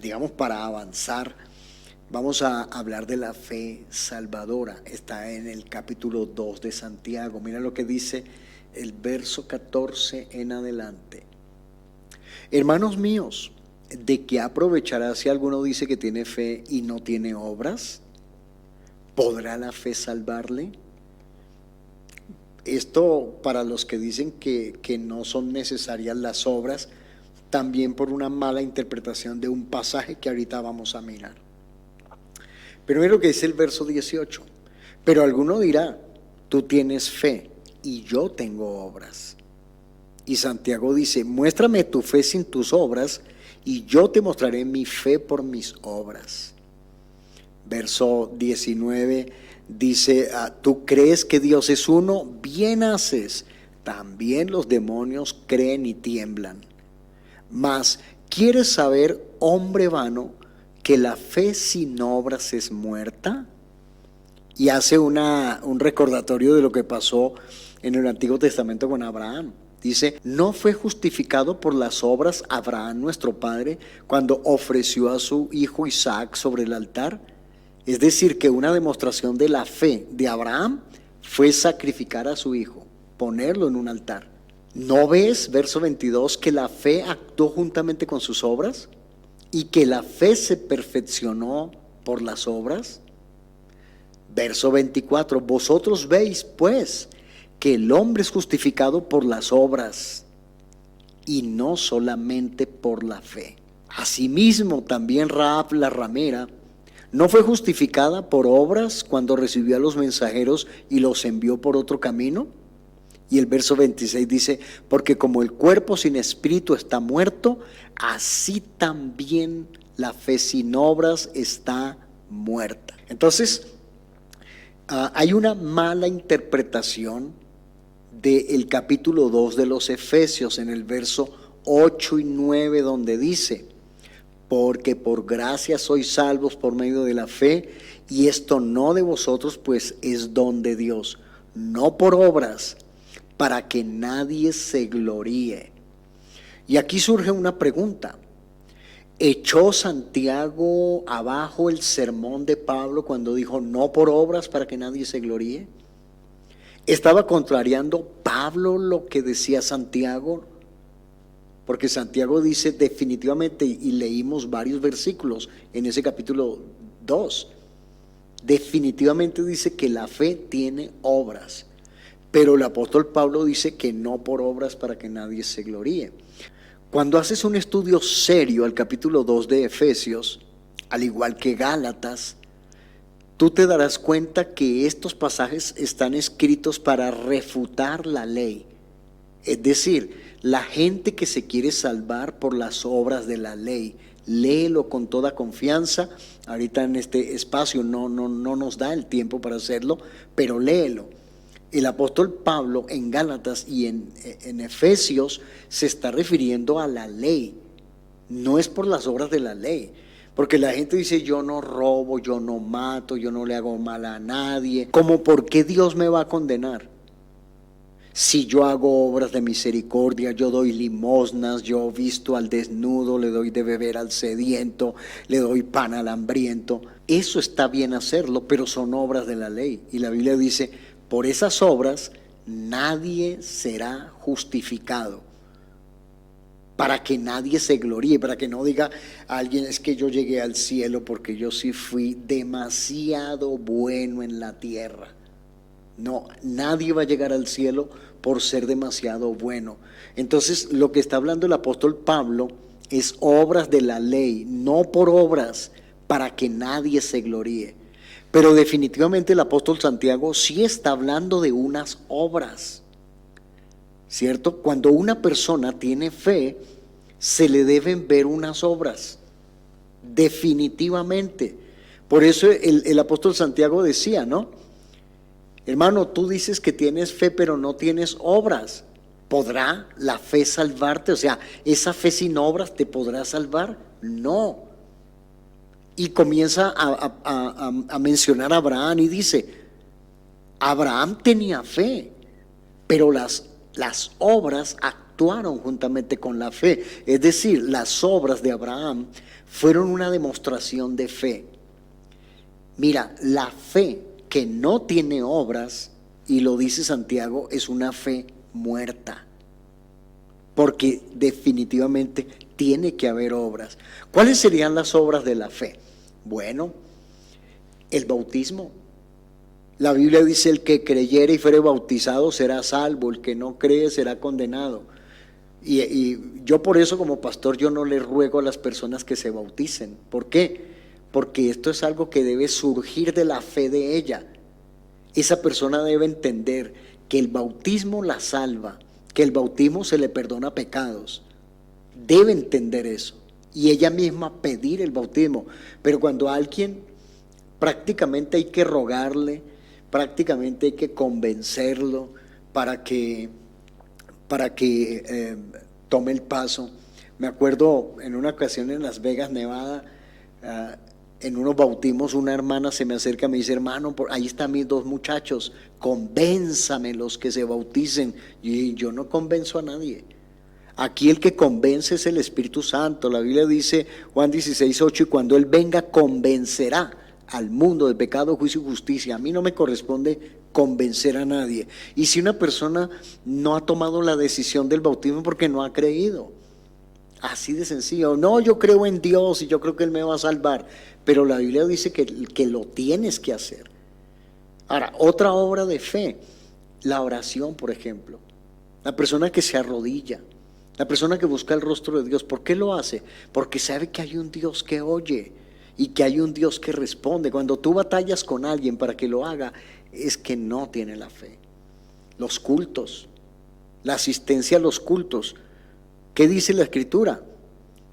digamos, para avanzar, vamos a hablar de la fe salvadora. Está en el capítulo 2 de Santiago. Mira lo que dice el verso 14 en adelante. Hermanos míos, ¿de qué aprovechará si alguno dice que tiene fe y no tiene obras? ¿Podrá la fe salvarle? Esto para los que dicen que no son necesarias las obras, también por una mala interpretación de un pasaje que ahorita vamos a mirar. Pero mira lo que dice el verso 18. Pero alguno dirá, tú tienes fe y yo tengo obras. Y Santiago dice, muéstrame tu fe sin tus obras y yo te mostraré mi fe por mis obras. Verso 19 dice, tú crees que Dios es uno, bien haces. También los demonios creen y tiemblan. Mas, ¿quieres saber, hombre vano, que la fe sin obras es muerta? Y hace un recordatorio de lo que pasó en el Antiguo Testamento con Abraham. Dice, ¿no fue justificado por las obras Abraham nuestro padre cuando ofreció a su hijo Isaac sobre el altar? Es decir, que una demostración de la fe de Abraham fue sacrificar a su hijo, ponerlo en un altar. ¿No ves, verso 22, que la fe actuó juntamente con sus obras y que la fe se perfeccionó por las obras? Verso 24, vosotros veis pues que el hombre es justificado por las obras y no solamente por la fe. Asimismo, también Rahab la ramera no fue justificada por obras cuando recibió a los mensajeros y los envió por otro camino. Y el verso 26 dice, porque como el cuerpo sin espíritu está muerto, así también la fe sin obras está muerta. Entonces, hay una mala interpretación del capítulo 2 de los Efesios en el verso 8 y 9, donde dice, porque por gracia sois salvos por medio de la fe, y esto no de vosotros, pues es don de Dios, no por obras, para que nadie se gloríe. Y aquí surge una pregunta. ¿Echó Santiago abajo el sermón de Pablo cuando dijo no por obras para que nadie se gloríe? ¿Estaba contrariando Pablo lo que decía Santiago? Porque Santiago dice definitivamente, y leímos varios versículos en ese capítulo 2, definitivamente dice que la fe tiene obras. Pero el apóstol Pablo dice que no por obras para que nadie se gloríe. Cuando haces un estudio serio al capítulo 2 de Efesios, al igual que Gálatas, tú te darás cuenta que estos pasajes están escritos para refutar la ley. Es decir, la gente que se quiere salvar por las obras de la ley, léelo con toda confianza. Ahorita en este espacio no nos da el tiempo para hacerlo, pero léelo. El apóstol Pablo en Gálatas y en Efesios se está refiriendo a la ley, no es por las obras de la ley, porque la gente dice yo no robo, yo no mato, yo no le hago mal a nadie, como por qué Dios me va a condenar. Si yo hago obras de misericordia, yo doy limosnas, yo visto al desnudo, le doy de beber al sediento, le doy pan al hambriento, eso está bien hacerlo, pero son obras de la ley. Y la Biblia dice, por esas obras nadie será justificado, para que nadie se gloríe, para que no diga a alguien es que yo llegué al cielo porque yo sí fui demasiado bueno en la tierra. No, nadie va a llegar al cielo por ser demasiado bueno. Entonces, lo que está hablando el apóstol Pablo es obras de la ley, no por obras para que nadie se gloríe. Pero definitivamente el apóstol Santiago sí está hablando de unas obras, ¿cierto? Cuando una persona tiene fe, se le deben ver unas obras, definitivamente. Por eso el apóstol Santiago decía, ¿no? Hermano, tú dices que tienes fe, pero no tienes obras. ¿Podrá la fe salvarte? O sea, ¿esa fe sin obras te podrá salvar? No. Y comienza a mencionar a Abraham y dice, Abraham tenía fe, pero las obras actuaron juntamente con la fe. Es decir, las obras de Abraham fueron una demostración de fe. Mira, la fe que no tiene obras, y lo dice Santiago, es una fe muerta. Porque definitivamente tiene que haber obras. ¿Cuáles serían las obras de la fe? Bueno, el bautismo. La Biblia dice: el que creyere y fuere bautizado será salvo, el que no cree será condenado. Y yo por eso, como pastor, yo no le ruego a las personas que se bauticen. ¿Por qué? Porque esto es algo que debe surgir de la fe de ella. Esa persona debe entender que el bautismo la salva, que el bautismo se le perdona pecados. Debe entender eso y ella misma pedir el bautismo. Pero cuando a alguien prácticamente hay que rogarle, prácticamente hay que convencerlo para que tome el paso. Me acuerdo en una ocasión en Las Vegas, Nevada, en unos bautismos, una hermana se me acerca y me dice: hermano, ahí están mis 2 muchachos, convénzame los que se bauticen. Y yo no convenzo a nadie. Aquí el que convence es el Espíritu Santo. La Biblia dice, Juan 16:8, y cuando Él venga convencerá al mundo de pecado, juicio y justicia. A mí no me corresponde convencer a nadie. Y si una persona no ha tomado la decisión del bautismo porque no ha creído, así de sencillo. No, yo creo en Dios y yo creo que Él me va a salvar, pero la Biblia dice que lo tienes que hacer. Ahora, otra obra de fe, la oración, por ejemplo. La persona que se arrodilla, la persona que busca el rostro de Dios. ¿Por qué lo hace? Porque sabe que hay un Dios que oye y que hay un Dios que responde. Cuando tú batallas con alguien para que lo haga, es que no tiene la fe. Los cultos, la asistencia a los cultos. ¿Qué dice la Escritura?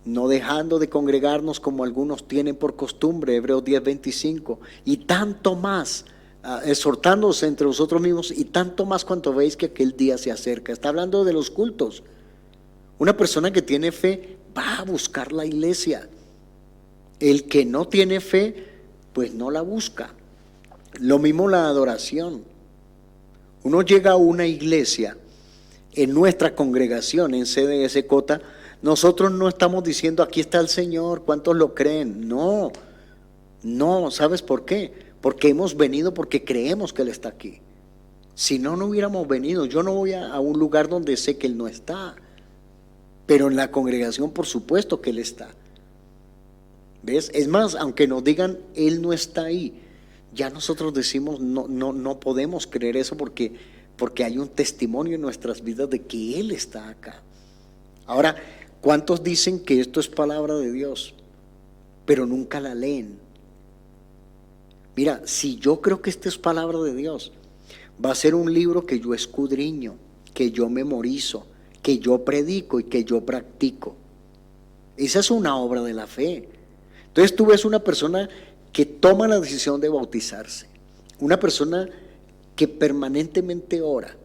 No dejando de congregarnos como algunos tienen por costumbre, Hebreos 10:25, y tanto más, exhortándose entre vosotros mismos, y tanto más cuanto veis que aquel día se acerca. Está hablando de los cultos. Una persona que tiene fe va a buscar la iglesia. El que no tiene fe, pues no la busca. Lo mismo la adoración. Uno llega a una iglesia, en nuestra congregación, en CDS Cota, nosotros no estamos diciendo: aquí está el Señor, ¿cuántos lo creen? No, ¿sabes por qué? Porque hemos venido porque creemos que Él está aquí. Si no, no hubiéramos venido. Yo no voy a un lugar donde sé que Él no está, pero en la congregación por supuesto que Él está. ¿Ves? Es más, aunque nos digan Él no está ahí, ya nosotros decimos no podemos creer eso porque hay un testimonio en nuestras vidas de que Él está acá. Ahora, ¿cuántos dicen que esto es palabra de Dios, pero nunca la leen? Mira, si yo creo que esto es palabra de Dios, va a ser un libro que yo escudriño, que yo memorizo, que yo predico y que yo practico. Esa es una obra de la fe. Entonces tú ves una persona que toma la decisión de bautizarse, una persona que permanentemente ora,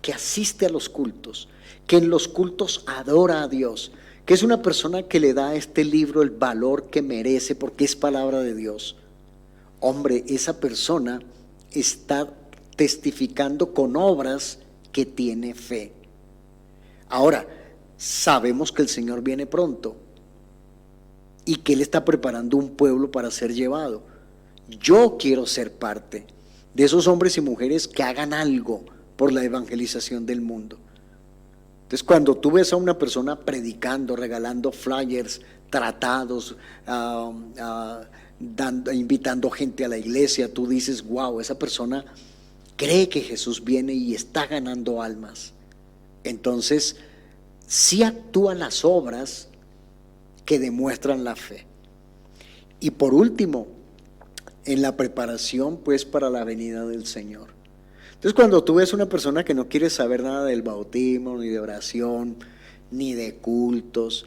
que asiste a los cultos, que en los cultos adora a Dios, que es una persona que le da a este libro el valor que merece porque es palabra de Dios. Hombre, esa persona está testificando con obras que tiene fe. Ahora, sabemos que el Señor viene pronto y que Él está preparando un pueblo para ser llevado. Yo quiero ser parte de esos hombres y mujeres que hagan algo por la evangelización del mundo. Entonces, cuando tú ves a una persona predicando, regalando flyers, tratados, invitando gente a la iglesia, tú dices: wow, esa persona cree que Jesús viene y está ganando almas. Entonces, sí actúan las obras que demuestran la fe. Y por último, en la preparación pues para la venida del Señor. Entonces, cuando tú ves una persona que no quiere saber nada del bautismo, ni de oración, ni de cultos,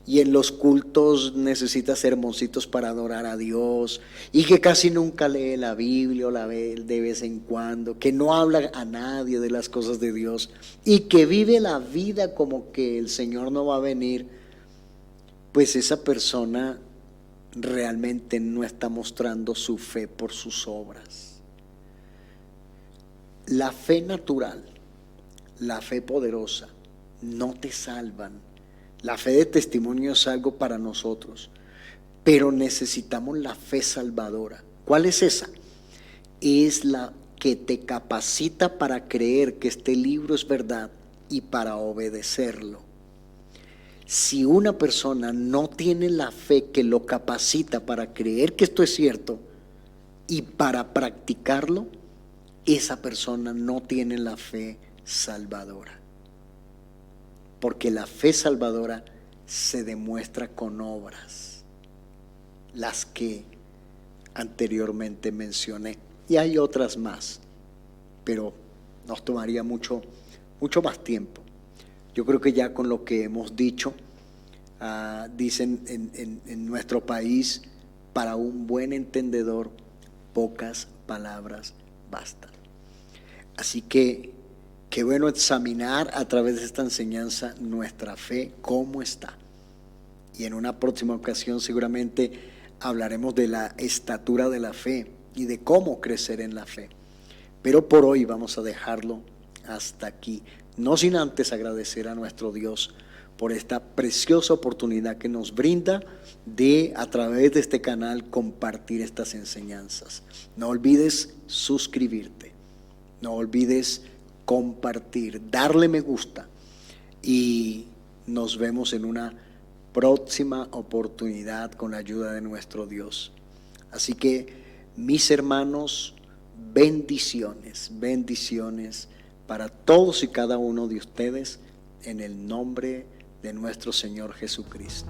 y en los cultos necesita sermoncitos para adorar a Dios, y que casi nunca lee la Biblia o la ve de vez en cuando, que no habla a nadie de las cosas de Dios, y que vive la vida como que el Señor no va a venir, pues esa persona realmente no está mostrando su fe por sus obras. La fe natural, la fe poderosa, no te salvan. La fe de testimonio es algo para nosotros, pero necesitamos la fe salvadora. ¿Cuál es esa? Es la que te capacita para creer que este libro es verdad y para obedecerlo. Si una persona no tiene la fe que lo capacita para creer que esto es cierto y para practicarlo, esa persona no tiene la fe salvadora. Porque la fe salvadora se demuestra con obras, las que anteriormente mencioné. Y hay otras más, pero nos tomaría mucho más tiempo. Yo creo que ya con lo que hemos dicho, dicen en nuestro país, para un buen entendedor, pocas palabras bastan. Así que qué bueno examinar a través de esta enseñanza nuestra fe, cómo está. Y en una próxima ocasión seguramente hablaremos de la estatura de la fe y de cómo crecer en la fe. Pero por hoy vamos a dejarlo hasta aquí, no sin antes agradecer a nuestro Dios por esta preciosa oportunidad que nos brinda de, a través de este canal, compartir estas enseñanzas. No olvides suscribirte, no olvides compartir, darle me gusta, y nos vemos en una próxima oportunidad con la ayuda de nuestro Dios. Así que, mis hermanos, bendiciones para todos y cada uno de ustedes en el nombre de nuestro Señor Jesucristo.